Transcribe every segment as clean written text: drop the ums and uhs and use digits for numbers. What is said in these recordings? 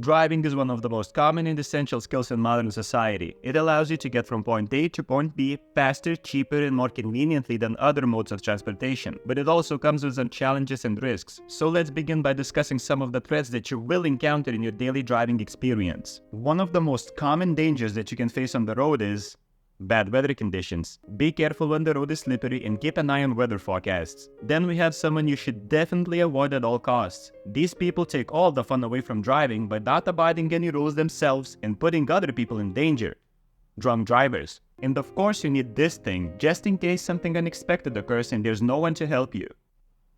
Driving is one of the most common and essential skills in modern society. It allows you to get from point A to point B faster, cheaper, and more conveniently than other modes of transportation. But it also comes with some challenges and risks. So let's begin by discussing some of the threats that you will encounter in your daily driving experience. One of the most common dangers that you can face on the road is bad weather conditions. Be careful when the road is slippery and keep an eye on weather forecasts. Then we have someone you should definitely avoid at all costs. These people take all the fun away from driving by not abiding any rules themselves and putting other people in danger. Drunk drivers. And of course you need this thing just in case something unexpected occurs and there's no one to help you.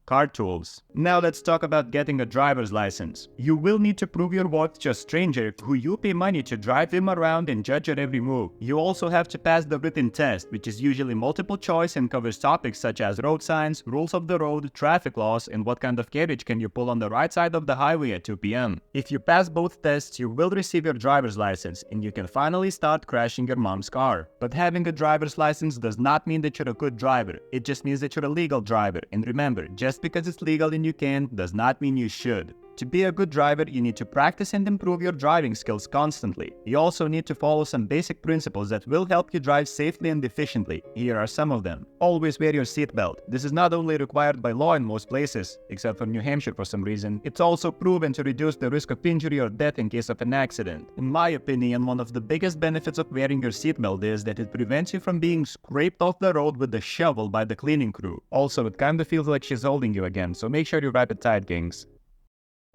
Car tools. Now let's talk about getting a driver's license. You will need to prove your worth to a stranger who you pay money to drive him around and judge your every move. You also have to pass the written test, which is usually multiple choice and covers topics such as road signs, rules of the road, traffic laws, and what kind of carriage can you pull on the right side of the highway at 2 p.m. If you pass both tests, you will receive your driver's license and you can finally start crashing your mom's car. But having a driver's license does not mean that you're a good driver. It just means that you're a legal driver. And remember, just because it's legal and you can, does not mean you should. To be a good driver, you need to practice and improve your driving skills constantly. You also need to follow some basic principles that will help you drive safely and efficiently. Here are some of them. Always wear your seatbelt. This is not only required by law in most places, except for New Hampshire for some reason, it's also proven to reduce the risk of injury or death in case of an accident. In my opinion, one of the biggest benefits of wearing your seatbelt is that it prevents you from being scraped off the road with a shovel by the cleaning crew. Also, it kinda feels like she's holding you again, so make sure you wrap it tight, kings.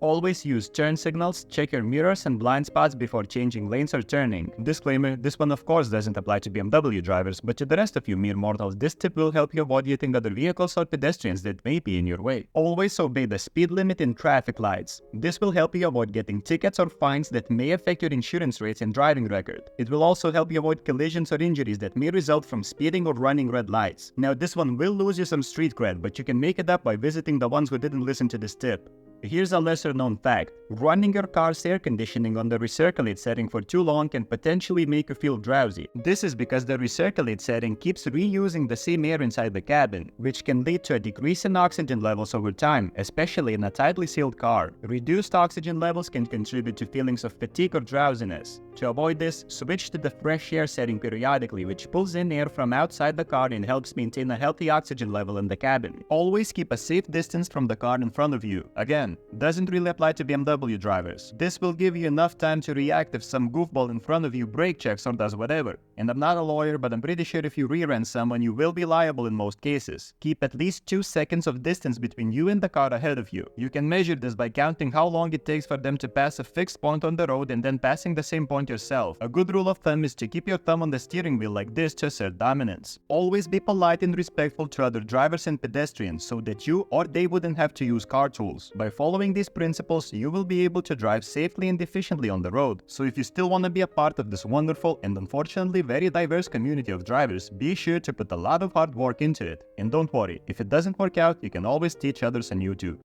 Always use turn signals, check your mirrors and blind spots before changing lanes or turning. Disclaimer, this one of course doesn't apply to BMW drivers, but to the rest of you mere mortals, this tip will help you avoid hitting other vehicles or pedestrians that may be in your way. Always obey the speed limit in traffic lights. This will help you avoid getting tickets or fines that may affect your insurance rates and driving record. It will also help you avoid collisions or injuries that may result from speeding or running red lights. Now this one will lose you some street cred, but you can make it up by visiting the ones who didn't listen to this tip. Here's a lesser known fact. Running your car's air conditioning on the recirculate setting for too long can potentially make you feel drowsy. This is because the recirculate setting keeps reusing the same air inside the cabin, which can lead to a decrease in oxygen levels over time, especially in a tightly sealed car. Reduced oxygen levels can contribute to feelings of fatigue or drowsiness. To avoid this, switch to the fresh air setting periodically, which pulls in air from outside the car and helps maintain a healthy oxygen level in the cabin. Always keep a safe distance from the car in front of you. Again, doesn't really apply to BMW drivers. This will give you enough time to react if some goofball in front of you brake checks or does whatever. And I'm not a lawyer, but I'm pretty sure if you rear-end someone, you will be liable in most cases. Keep at least 2 seconds of distance between you and the car ahead of you. You can measure this by counting how long it takes for them to pass a fixed point on the road and then passing the same point yourself. A good rule of thumb is to keep your thumb on the steering wheel like this to assert dominance. Always be polite and respectful to other drivers and pedestrians so that you or they wouldn't have to use car tools. By following these principles, you will be able to drive safely and efficiently on the road. So if you still want to be a part of this wonderful and unfortunately very diverse community of drivers, be sure to put a lot of hard work into it. And don't worry, if it doesn't work out, you can always teach others on YouTube.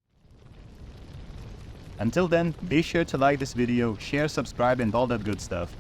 Until then, be sure to like this video, share, subscribe, and all that good stuff.